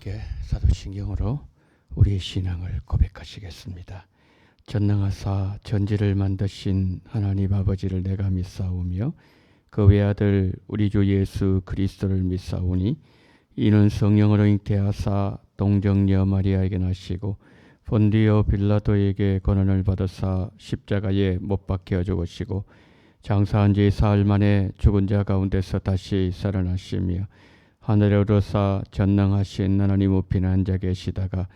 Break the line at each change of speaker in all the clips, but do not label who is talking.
함께 사도신경으로 우리의 신앙을 고백하시겠습니다. 전능하사 전지를 만드신 하나님 아버지를 내가 믿사오며 그 외아들 우리 주 예수 그리스도를 믿사오니 이는 성령으로 잉태하사 동정녀 마리아에게 나시고 본디오 빌라도에게 고난을 받으사 십자가에 못 박혀 죽으시고 장사한 지 사흘 만에 죽은 자 가운데서 다시 살아나시며 하늘에 오르사 전능하신 하나님 우편에 앉아 계시다가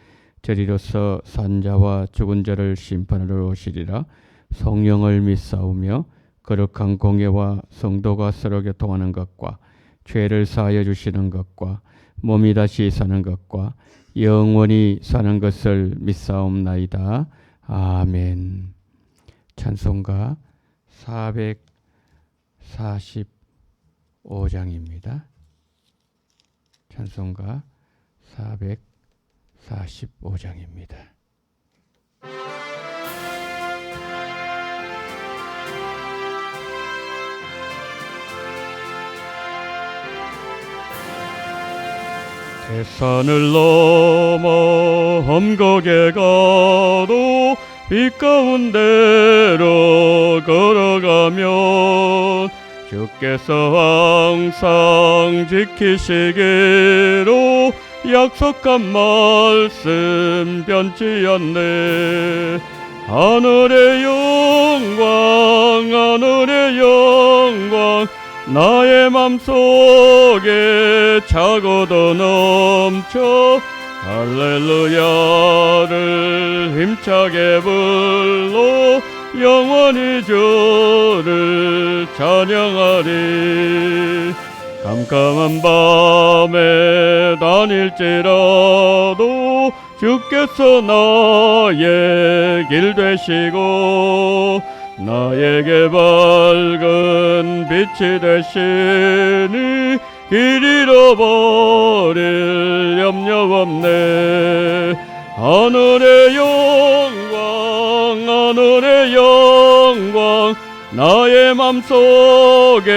저리로서 산자와 죽은 자를 심판하러 오시리라. 성령을 믿사오며 거룩한 공예와 성도가 서로 교통하는 것과 죄를 사하여 주시는 것과 몸이 다시 사는 것과 영원히 사는 것을 믿사옵나이다. 아멘. 찬송가 445장입니다. 찬송가 445장입니다. 대산을 넘어 험곡에 가도 빛 가운데로 걸어가면 주께서 항상 지키시기로 약속한 말씀 변치 않네. 하늘의 영광 하늘의 영광 나의 맘속에 차고도 넘쳐 할렐루야를 힘차게 불러 영원히 주를 찬양하리. 깜깜한 밤에 다닐지라도 주께서 나의 길 되시고 나에게 밝은 빛이 되시니 길 잃어버릴 염려 없네. 하늘의 영광 하늘의 영광 나의 맘속에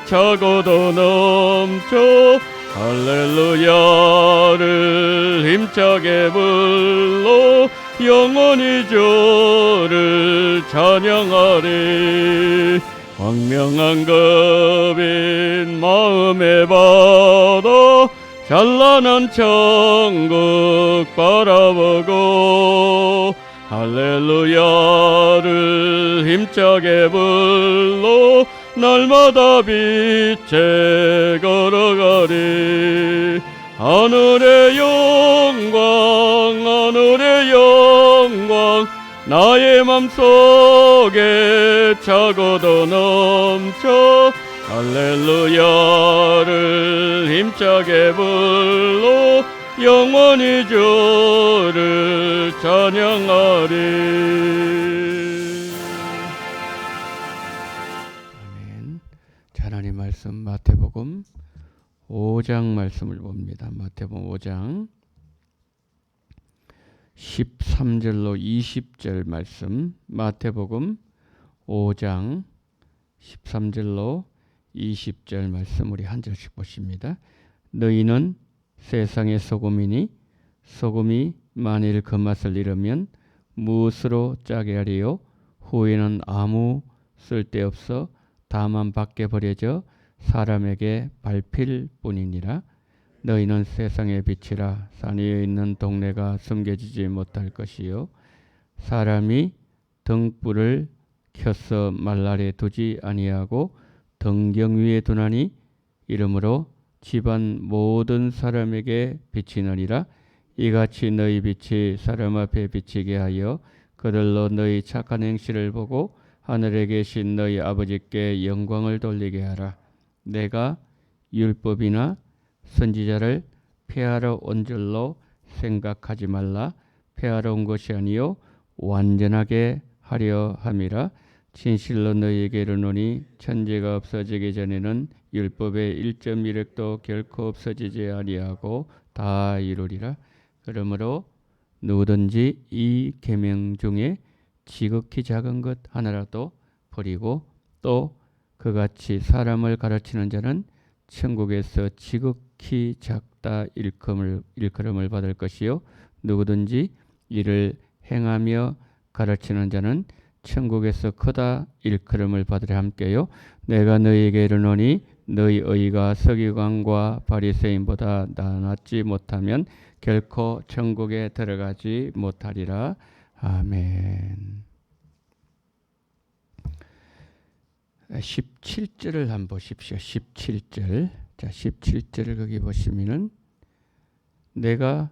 차고도 넘쳐 할렐루야를 힘차게 불러 영원히 주를 찬양하리. 광명한 급인 마음의 바다 찬란한 천국 바라보고 할렐루야를 힘차게 불러 날마다 빛에 걸어가리. 하늘의 영광 하늘의 영광 나의 맘속에 차고도 넘쳐 할렐루야를 힘차게 불러 영원히 주를 찬양하리. 아멘. 하나님 말씀 마태복음 5장 말씀을 봅니다. 마태복음 5장 13절로 20절 말씀. 마태복음 5장 13절로 20절 말씀 우리 한 절씩 보십니다. 너희는 세상의 소금이니 소금이 만일 그 맛을 잃으면 무엇으로 짜게 하리요? 후에는 아무 쓸데없어 다만 밖에 버려져 사람에게 밟힐 뿐이니라. 너희는 세상의 빛이라. 산 위에 있는 동네가 숨겨지지 못할 것이요 사람이 등불을 켜서 말 아래 두지 아니하고 등경 위에 두나니 이러므로 집안 모든 사람에게 비치느니라. 이같이 너희 빛이 사람 앞에 비치게 하여 그들로 너희 착한 행실을 보고 하늘에 계신 너희 아버지께 영광을 돌리게 하라. 내가 율법이나 선지자를 폐하러 온 줄로 생각하지 말라. 폐하러 온 것이 아니요 완전하게 하려 함이라. 진실로 너희에게 이르노니 천지가 없어지기 전에는 율법의 1.1획도 결코 없어지지 아니하고 다 이루리라. 그러므로 누구든지 이 계명 중에 지극히 작은 것 하나라도 버리고 또 그같이 사람을 가르치는 자는 천국에서 지극히 키 작다 일컬음을 받을 것이요 누구든지 이를 행하며 가르치는 자는 천국에서 크다 일컬음을 받으려 함께요. 내가 너희에게 이르노니 너희 의가 서기관과 바리새인보다 낫지 못하면 결코 천국에 들어가지 못하리라. 아멘. 17절을 한번 보십시오. 17절. 자, 17절을 거기 보시면은 내가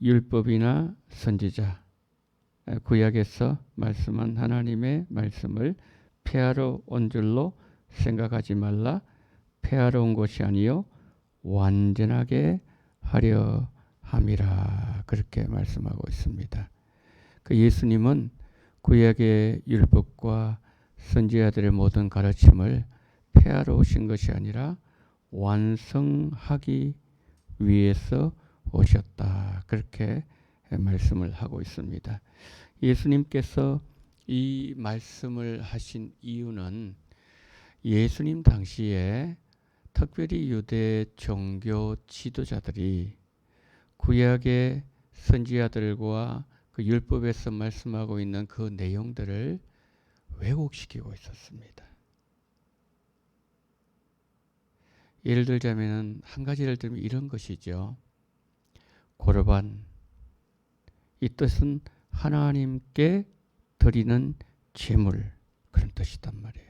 율법이나 선지자 구약에서 말씀한 하나님의 말씀을 폐하러 온 줄로 생각하지 말라. 폐하러 온 것이 아니요 완전하게 하려 함이라. 그렇게 말씀하고 있습니다. 그 예수님은 구약의 율법과 선지자들의 모든 가르침을 폐하러 오신 것이 아니라 완성하기 위해서 오셨다. 그렇게 말씀을 하고 있습니다. 예수님께서 이 말씀을 하신 이유는 예수님 당시에 특별히 유대 종교 지도자들이 구약의 선지자들과 그 율법에서 말씀하고 있는 그 내용들을 왜곡시키고 있었습니다. 예를 들자면 한 가지 예를 들면 이런 것이죠. 고르반, 이 뜻은 하나님께 드리는 제물, 그런 뜻이단 말이에요.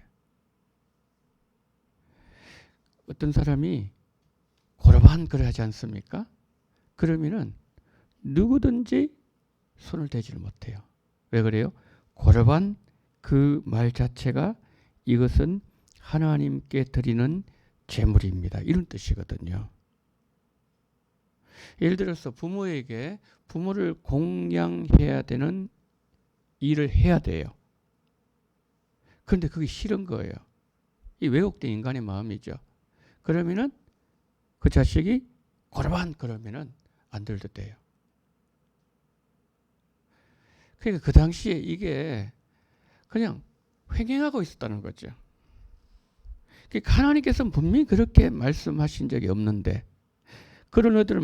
어떤 사람이 고르반 그래 하지 않습니까? 그러면은 누구든지 손을 대지를 못해요. 왜 그래요? 고르반 그 말 자체가 이것은 하나님께 드리는 제물입니다. 이런 뜻이거든요. 예를 들어서 부모에게 부모를 공양해야 되는 일을 해야 돼요. 그런데 그게 싫은 거예요. 이 왜곡된 인간의 마음이죠. 그러면은 그 자식이 고르반 그러면은 안 들도 돼요. 그러니까 그 당시에 이게 그냥 횡행하고 있었다는 거죠. 그러니까 하나님께서는 분명히 그렇게 말씀하신 적이 없는데 그런 의도를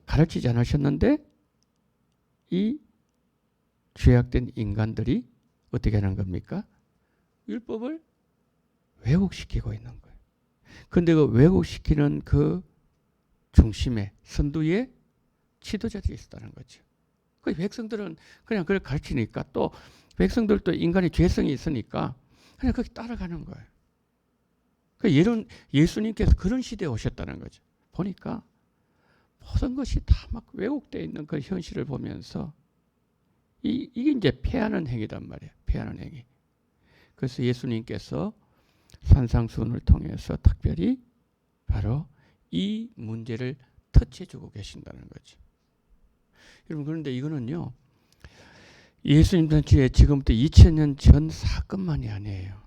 가르치지 않으셨는데 이 죄악된 인간들이 어떻게 하는 겁니까? 율법을 왜곡시키고 있는 거예요. 그런데 그 왜곡시키는 그 중심에 선두에 지도자들이 있었다는 거죠. 그 백성들은 그냥 그걸 가르치니까 또 백성들도 인간의 죄성이 있으니까 그냥 거기 따라가는 거예요. 그 예수님께서 그런 시대에 오셨다는 거죠. 보니까 모든 것이 다 막 왜곡되어 있는 그 현실을 보면서 이게 이제 폐하는 행위단 말이에요. 폐하는 행위. 그래서 예수님께서 산상수훈을 통해서 특별히 바로 이 문제를 터치해주고 계신다는 거죠. 여러분 그런데 이거는요. 예수님 단체에 지금부터 2000년 전 사건만이 아니에요.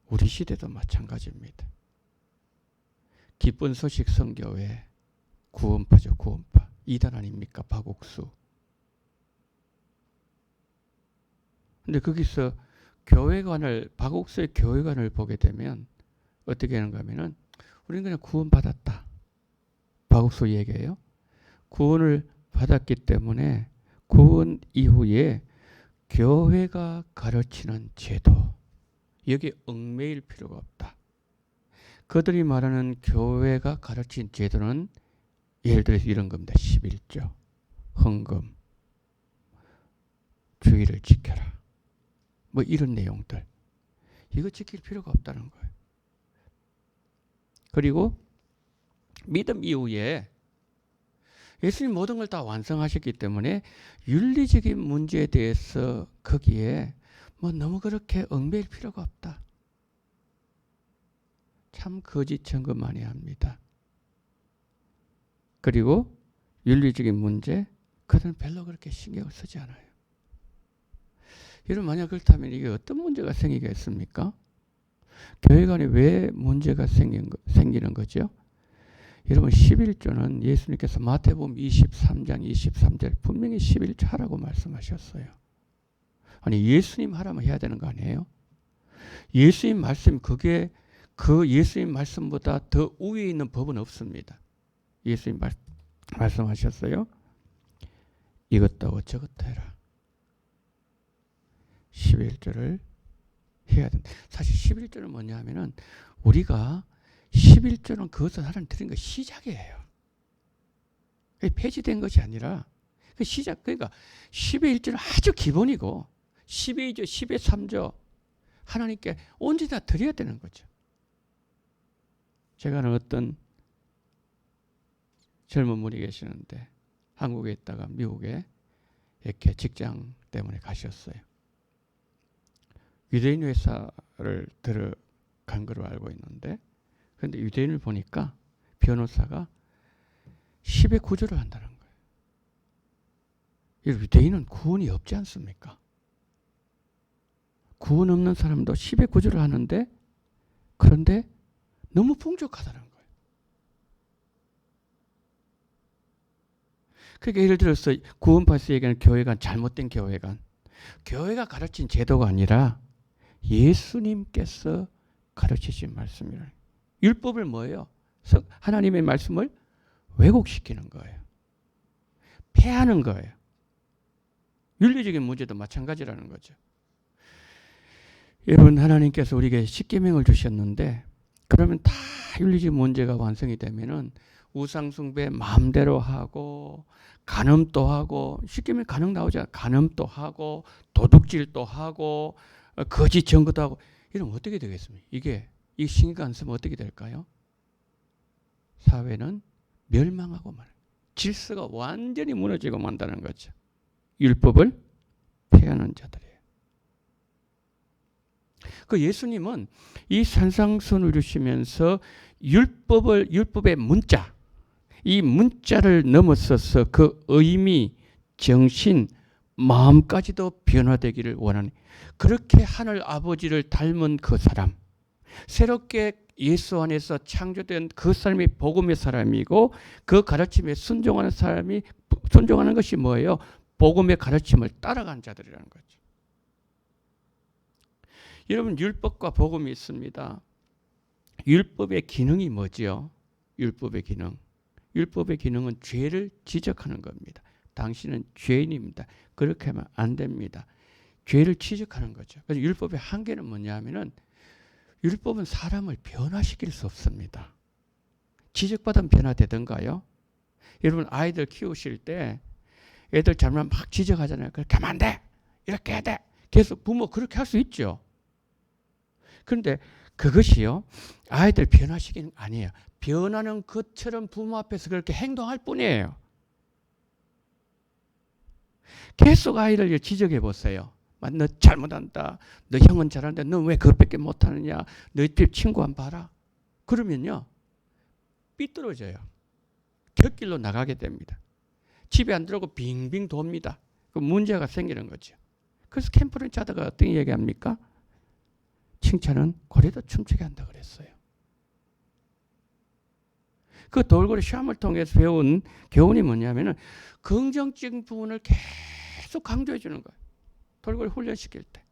우리 시대도 마찬가지입니다. 기쁜 소식 선교회 구원파죠. 구원파. 이단 아닙니까? 박옥수. 근데 거기서 박옥수의 교회관을 보게 되면 어떻게 하는가 하면은 우리는 그냥 구원받았다. 박옥수 얘기예요. 구원을 받았기 때문에 구원 이후에 교회가 가르치는 제도, 여기에 얽매일 필요가 없다. 그들이 말하는 교회가 가르친 제도는 예를 들어서 이런 겁니다. 11조, 헌금, 주의를 지켜라. 뭐 이런 내용들. 이거 지킬 필요가 없다는 거예요. 그리고 믿음 이후에 예수님 모든 걸 다 완성하셨기 때문에 윤리적인 문제에 대해서 거기에 뭐 너무 그렇게 얽매일 필요가 없다. 참 거짓 증거 많이 합니다. 그리고 윤리적인 문제, 그들은 별로 그렇게 신경을 쓰지 않아요. 여러분 만약 그렇다면 이게 어떤 문제가 생기겠습니까? 교회 간에 왜 문제가 생기는 거죠? 여러분 11조는 예수님께서 마태복음 23장 23절 분명히 11조 하라고 말씀하셨어요. 아니 예수님 하라면 해야 되는 거 아니에요? 예수님 말씀 그게 그 예수님 말씀보다 더 우위에 있는 법은 없습니다. 예수님 말씀하셨어요. 이것도 하고 저것도 해라. 11조를 해야 된다. 사실 11조는 뭐냐 하면은 우리가 11조는 그것을 하나님 드린 거 시작이에요. 폐지된 것이 아니라 그 시작. 그러니까 10의 1조는 아주 기본이고 10의 2조, 10의 3조 하나님께 언제나 드려야 되는 거죠. 제가 아는 어떤 젊은 분이 계시는데 한국에 있다가 미국에 이렇게 직장 때문에 가셨어요. 유대인 회사를 들어간 걸로 알고 있는데 그런데 유대인을 보니까 변호사가 10의 9조를 한다는 거예요. 유대인은 구원이 없지 않습니까? 구원 없는 사람도 10의 9조를 하는데 그런데 너무 풍족하다는 거예요. 그러니까 예를 들어서 구원파에서 얘기하는 교회관, 잘못된 교회관. 교회가 가르친 제도가 아니라 예수님께서 가르치신 말씀이라. 율법을 뭐예요? 하나님의 말씀을 왜곡시키는 거예요. 폐하는 거예요. 윤리적인 문제도 마찬가지라는 거죠. 여러분 하나님께서 우리에게 십계명을 주셨는데 그러면 다 윤리적 문제가 완성이 되면은 우상숭배 마음대로 하고 간음도 하고 십계명 간음 나오잖아요. 간음도 하고 도둑질도 하고 거짓 증거도 하고 이러면 어떻게 되겠습니까? 이게 이 신경 안 쓰면 어떻게 될까요? 사회는 멸망하고 말. 질서가 완전히 무너지고 만다는 거죠. 율법을 폐하는 자들이에요. 그 예수님은 이 산상선을 주시면서 율법의 문자, 이 문자를 넘어서서 그 의미, 정신, 마음까지도 변화되기를 원하는 그렇게 하늘 아버지를 닮은 그 사람, 새롭게 예수 안에서 창조된 그 사람이 복음의 사람이고 그 가르침에 순종하는 것이 뭐예요? 복음의 가르침을 따라간 자들이라는 거죠. 여러분 율법과 복음이 있습니다. 율법의 기능이 뭐죠? 율법의 기능. 율법의 기능은 죄를 지적하는 겁니다. 당신은 죄인입니다. 그렇게 하면 안 됩니다. 죄를 지적하는 거죠. 그래서 율법의 한계는 뭐냐 하면은 율법은 사람을 변화시킬 수 없습니다. 지적받으면 변화되던가요? 여러분 아이들 키우실 때 애들 잘못하면 막 지적하잖아요. 그렇게 하면 안 돼. 이렇게 해야 돼. 계속 부모 그렇게 할 수 있죠. 그런데 그것이요. 아이들 변화시키는 거 아니에요. 변하는 것처럼 부모 앞에서 그렇게 행동할 뿐이에요. 계속 아이를 지적해 보세요. 너 잘못한다. 너 형은 잘한다. 너 왜 그것밖에 못하느냐. 너희 집 친구 한번 봐라. 그러면요. 삐뚤어져요. 곁길로 나가게 됩니다. 집에 안 들어오고 빙빙 돕니다. 그 문제가 생기는 거죠. 그래서 캠프를 짜다가 어떤 얘기합니까? 칭찬은 고래도 춤추게 한다 그랬어요. 그 돌고래 시험을 통해서 배운 교훈이 뭐냐면은 긍정적인 부분을 계속 강조해 주는 거예요. 돌고래 훈련시킬 때.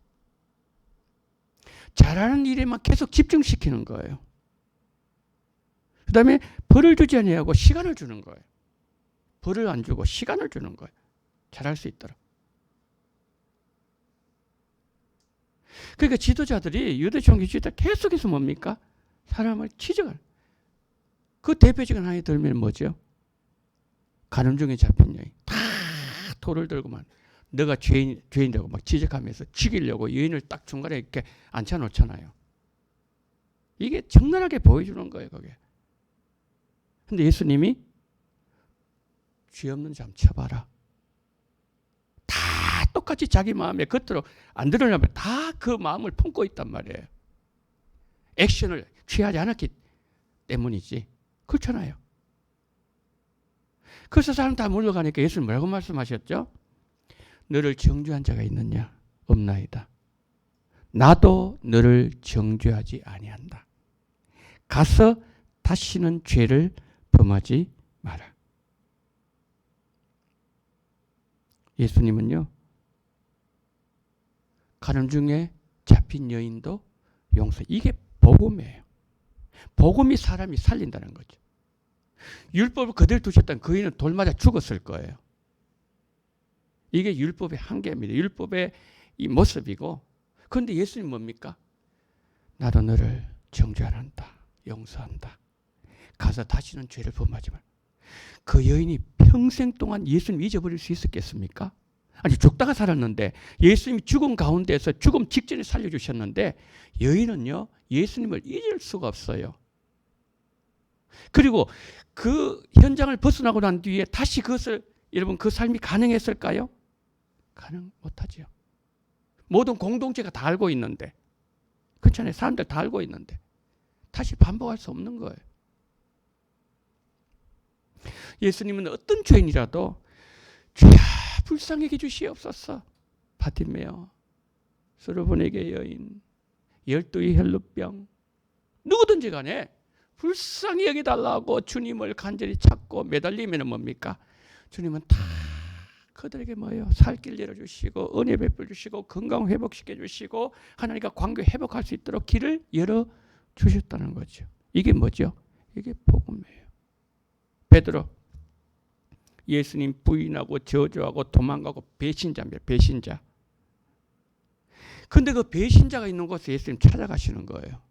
잘하는 일에만 계속 집중시키는 거예요. 그 다음에 벌을 주지 아니하고 시간을 주는 거예요. 벌을 안 주고 시간을 주는 거예요. 잘할 수 있도록. 그러니까 지도자들이 유대 종교 지도자 계속해서 뭡니까? 사람을 지적을. 그 대표적인 하나의 들면 뭐죠? 간음 중에 잡힌 여인. 다 돌을 들고만 너가 죄인이라고 막 지적하면서 죽이려고 여인을 딱 중간에 이렇게 앉혀놓잖아요. 이게 적나라하게 보여주는 거예요. 그게. 근데 예수님이 죄 없는 자만 쳐봐라. 다 똑같이 자기 마음에 겉으로 안 드러나면 다 그 마음을 품고 있단 말이에요. 액션을 취하지 않았기 때문이지. 그렇잖아요. 그래서 사람 다 물러가니까 예수님 뭐라고 말씀하셨죠? 너를 정죄한 자가 있느냐? 없나이다. 나도 너를 정죄하지 아니한다. 가서 다시는 죄를 범하지 마라. 예수님은요. 간음 중에 잡힌 여인도 용서. 이게 복음이에요. 복음이 사람이 살린다는 거죠. 율법을 그대로 두셨다면 그 인은 돌 맞아 죽었을 거예요. 이게 율법의 한계입니다. 율법의 이 모습이고. 그런데 예수님 뭡니까? 나도 너를 정죄한다. 용서한다. 가서 다시는 죄를 범하지 말. 그 여인이 평생 동안 예수님 잊어버릴 수 있었겠습니까? 아니 죽다가 살았는데 예수님이 죽음 가운데서 죽음 직전에 살려주셨는데 여인은요 예수님을 잊을 수가 없어요. 그리고 그 현장을 벗어나고 난 뒤에 다시 그것을 여러분 그 삶이 가능했을까요? 가능 못하죠. 모든 공동체가 다 알고 있는데 그렇잖아요. 사람들 다 알고 있는데 다시 반복할 수 없는 거예요. 예수님은 어떤 죄인이라도 주야 불쌍히 여겨 주시옵소서. 바티메오, 스르본에게 여인, 12의 혈루병 누구든지 간에 불쌍히 여기달라고 주님을 간절히 찾고 매달리면 뭡니까? 주님은 다 그들에게 뭐예요? 살 길 열어주시고 은혜 베풀어 주시고 건강 회복시켜 주시고 하나님과 관계 회복할 수 있도록 길을 열어주셨다는 거죠. 이게 뭐죠? 이게 복음이에요. 베드로 예수님 부인하고 저주하고 도망가고 배신자입니다. 배신자. 근데 그 배신자가 있는 곳에 예수님 찾아가시는 거예요.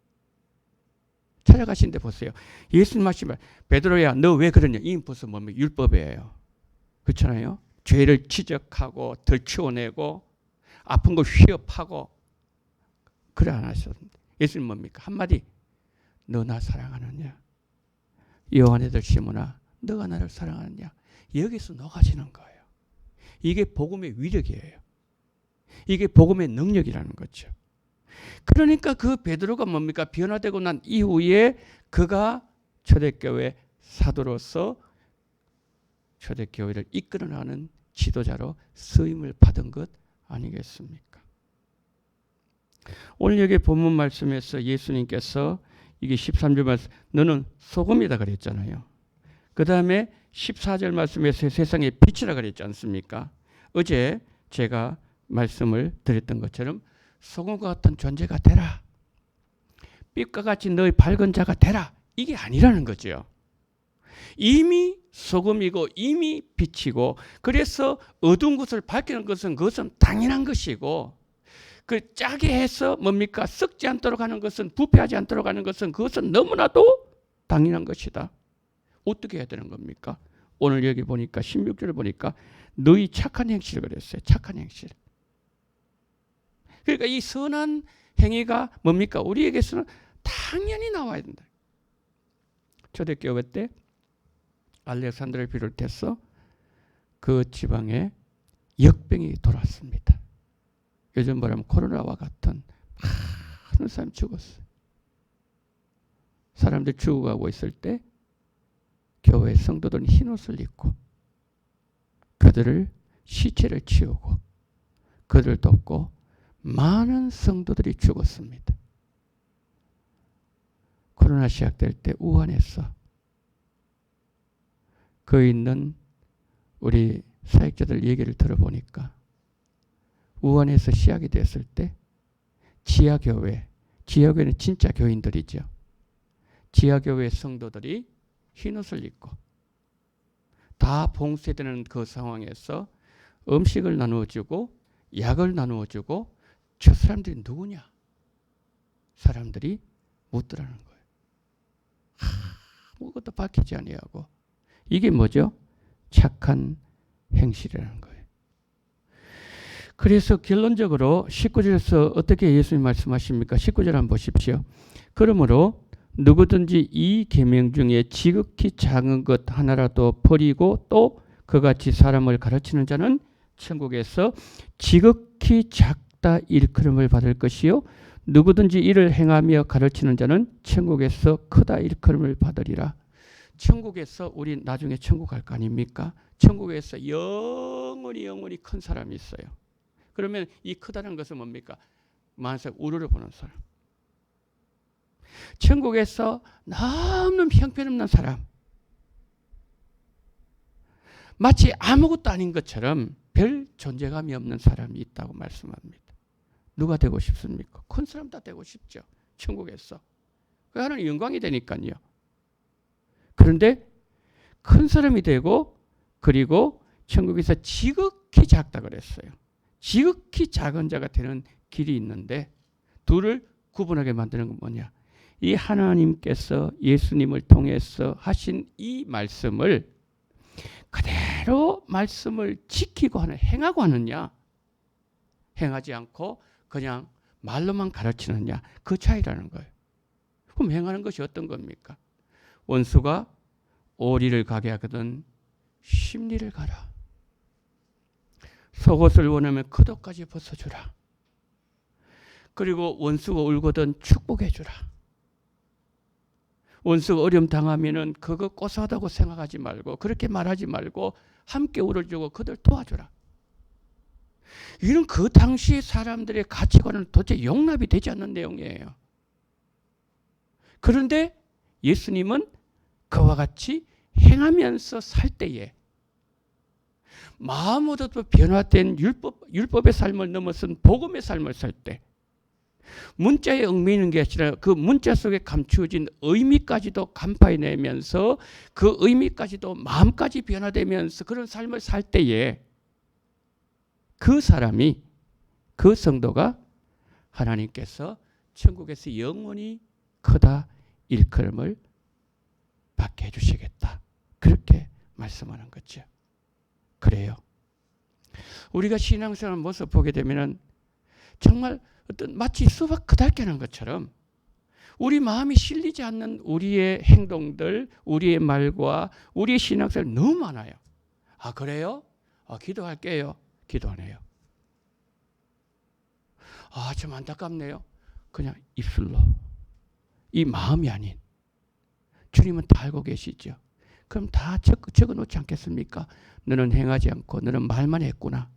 찾아가시는데 보세요. 예수님 말씀을 베드로야 너 왜 그러냐. 이 벌써 뭡니까? 율법이에요. 그렇잖아요. 죄를 지적하고 덜치워내고 아픈 걸 휘업하고 그래 안 하셨는데 예수님 뭡니까? 한마디 너 나 사랑하느냐. 요한의 들 시몬아 너가 나를 사랑하느냐. 여기서 녹아지는 거예요. 이게 복음의 위력이에요. 이게 복음의 능력이라는 거죠. 그러니까 그 베드로가 뭡니까? 변화되고 난 이후에 그가 초대교회 사도로서 초대교회를 이끌어나가는 지도자로 쓰임을 받은 것 아니겠습니까? 오늘 여기 본문 말씀에서 예수님께서 이게 13절 말씀 너는 소금이다 그랬잖아요. 그 다음에 14절 말씀에서 세상의 빛이라 그랬지 않습니까? 어제 제가 말씀을 드렸던 것처럼 소금과 같은 존재가 되라. 빛과 같이 너의 밝은 자가 되라. 이게 아니라는 거죠. 이미 소금이고 이미 빛이고 그래서 어두운 것을 밝히는 것은 그것은 당연한 것이고 그 짜게 해서 뭡니까? 썩지 않도록 하는 것은 부패하지 않도록 하는 것은 그것은 너무나도 당연한 것이다. 어떻게 해야 되는 겁니까? 오늘 여기 보니까 16절을 보니까 너희 착한 행실을 그랬어요. 착한 행실. 그러니까 이 선한 행위가 뭡니까? 우리에게서는 당연히 나와야 된다. 초대교회 때 알렉산드를 비롯해서 그 지방에 역병이 돌았습니다. 요즘 말하면 코로나와 같은 많은 사람이 죽었어요. 사람들 죽어가고 있을 때 교회 성도들은 흰옷을 입고 그들을 시체를 치우고 그들을 돕고 많은 성도들이 죽었습니다. 코로나 시작될 때 우한에서 그 있는 우리 사역자들 얘기를 들어보니까 우한에서 시작이 됐을 때 지하교회는 진짜 교인들이죠. 지하교회 성도들이 흰옷을 입고 다 봉쇄되는 그 상황에서 음식을 나누어주고 약을 나누어주고 저 사람들이 누구냐? 사람들이 묻더라는 거예요. 아무것도 밝히지 아니하고 이게 뭐죠? 착한 행실이라는 거예요. 그래서 결론적으로 19절에서 어떻게 예수님 말씀하십니까? 19절 한번 보십시오. 그러므로 누구든지 이 계명 중에 지극히 작은 것 하나라도 버리고 또 그같이 사람을 가르치는 자는 천국에서 지극히 작다 일컬음을 받을 것이요 누구든지 이를 행하며 가르치는 자는 천국에서 크다 일컬음을 받으리라. 천국에서 우리 나중에 천국 갈 거 아닙니까? 천국에서 영원히 큰 사람이 있어요. 그러면 이 크다는 것은 뭡니까? 만사 우러러 보는 사람. 천국에서 너무 형편없는 사람. 마치 아무것도 아닌 것처럼 별 존재감이 없는 사람이 있다고 말씀합니다. 누가 되고 싶습니까? 큰 사람 다 되고 싶죠. 천국에서. 그 하나님 영광이 되니까요. 그런데 큰 사람이 되고 그리고 천국에서 지극히 작다 그랬어요. 지극히 작은 자가 되는 길이 있는데 둘을 구분하게 만드는 건 뭐냐? 이 하나님께서 예수님을 통해서 하신 이 말씀을 그대로 말씀을 지키고 행하고 하느냐, 행하지 않고 그냥 말로만 가르치느냐, 그 차이라는 거예요. 그럼 행하는 것이 어떤 겁니까? 원수가 오리를 가게 하거든 십리를 가라. 속옷을 원하면 겉옷까지 벗어주라. 그리고 원수가 울거든 축복해주라. 원수가 어려움 당하면은 그거 고소하다고 생각하지 말고 그렇게 말하지 말고 함께 울어주고 그들 도와주라. 이런 그 당시 사람들의 가치관은 도대체 용납이 되지 않는 내용이에요. 그런데 예수님은 그와 같이 행하면서 살 때에 마음으로도 변화된 율법의 삶을 넘어선 복음의 삶을 살 때 문자에 얽매이는 게 아니라 그 문자 속에 감추어진 의미까지도 간파해내면서 그 의미까지도 마음까지 변화되면서 그런 삶을 살 때에 그 사람이, 그 성도가 하나님께서 천국에서 영원히 크다 일컬음을 받게 해주시겠다. 그렇게 말씀하는 거죠. 그래요. 우리가 신앙생활 모습 보게 되면은 정말 어떤 마치 수박 그달 깨는 것처럼 우리 마음이 실리지 않는 우리의 행동들, 우리의 말과 우리의 신앙생활 너무 많아요. 아, 그래요? 기도할게요. 기도 안 해요. 좀 안타깝네요. 그냥 입술로. 이 마음이 아닌. 주님은 다 알고 계시죠. 그럼 다 적어 놓지 않겠습니까? 너는 행하지 않고 너는 말만 했구나.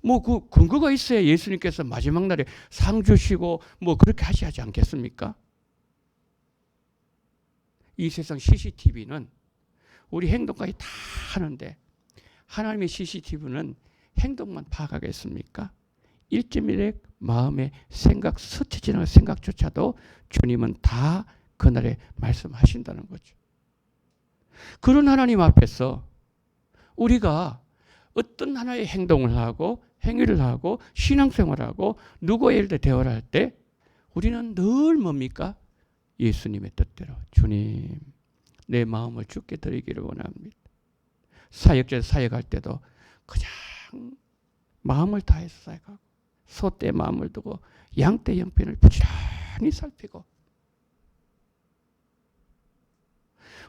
그 근거가 있어야 예수님께서 마지막 날에 상 주시고 그렇게 하지 않겠습니까? 이 세상 CCTV는 우리 행동까지 다 하는데 하나님의 CCTV는 행동만 파악하겠습니까? 1.1의 마음의 생각, 스쳐 지나간 생각조차도 주님은 다 그날에 말씀하신다는 거죠. 그런 하나님 앞에서 우리가 어떤 하나의 행동을 하고 행위를 하고 신앙생활하고 누구와 예를 들어 대화를 할 때 우리는 늘 뭡니까? 예수님의 뜻대로 주님 내 마음을 주께 드리기를 원합니다. 사역자에서 사역할 때도 그냥 마음을 다해서 사역하고 소떼 마음을 두고 양떼 형편을 부지런히 살피고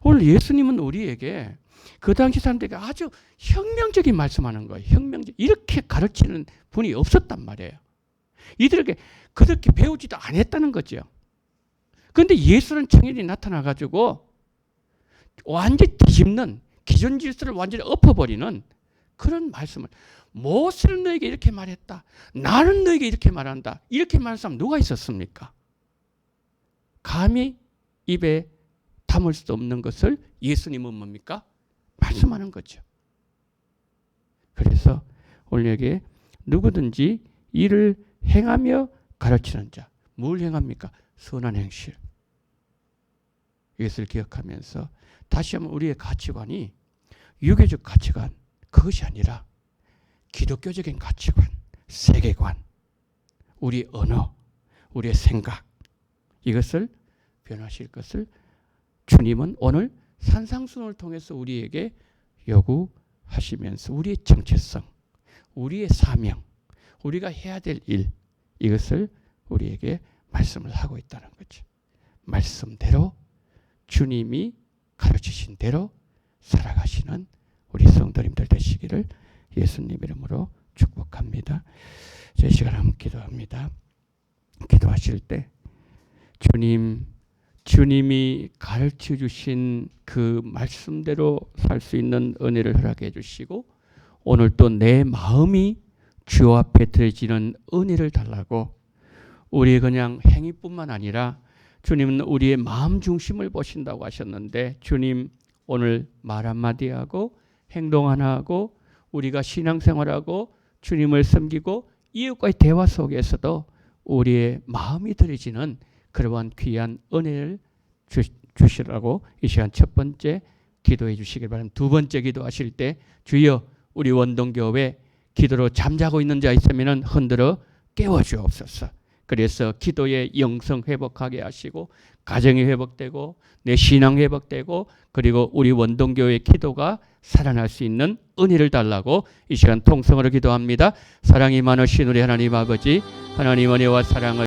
오늘 예수님은 우리에게 그 당시 사람들에게 아주 혁명적인 말씀하는 거예요. 이렇게 가르치는 분이 없었단 말이에요. 이들에게 그렇게 배우지도 않았다는 거죠. 그런데 예수는 청년이 나타나가지고 완전히 뒤집는 기존 질서를 완전히 엎어버리는 그런 말씀을 모세는 너에게 이렇게 말했다. 나는 너에게 이렇게 말한다. 이렇게 말하는 사람 누가 있었습니까? 감히 입에 담을 수 없는 것을 예수님은 뭡니까? 말씀하는 거죠. 그래서 우리에게 누구든지 이를 행하며 가르치는 자. 뭘 행합니까? 선한 행실. 이것을 기억하면서 다시 한번 우리의 가치관이 유교적 가치관 그것이 아니라 기독교적인 가치관, 세계관, 우리 언어, 우리의 생각 이것을 변화하실 것을 주님은 오늘 산상순을 통해서 우리에게 요구하시면서 우리의 정체성, 우리의 사명, 우리가 해야 될 일 이것을 우리에게 말씀을 하고 있다는 거죠. 말씀대로 주님이 가르치신 대로 살아가시는 우리 성도님들 되시기를 예수님 이름으로 축복합니다. 저희 시간 한번 기도합니다. 기도하실 때 주님이 가르쳐 주신 그 말씀대로 살 수 있는 은혜를 허락해 주시고 오늘 또 내 마음이 주 앞에 드려지는 은혜를 달라고 우리의 그냥 행위뿐만 아니라 주님은 우리의 마음 중심을 보신다고 하셨는데 주님 오늘 말 한마디 하고 행동 하나 하고 우리가 신앙생활하고 주님을 섬기고 이웃과의 대화 속에서도 우리의 마음이 드려지는 그러한 귀한 은혜를 주시라고 이 시간 첫 번째 기도해 주시길 바랍니다. 두 번째 기도하실 때 주여 우리 원동교회 기도로 잠자고 있는 자 있으면 흔들어 깨워주옵소서. 그래서 기도의 영성 회복하게 하시고 가정이 회복되고 내 신앙 회복되고 그리고 우리 원동교회 기도가 살아날 수 있는 은혜를 달라고 이 시간 통성으로 기도합니다. 사랑이 많으신 우리 하나님 아버지, 하나님 은혜와 사랑을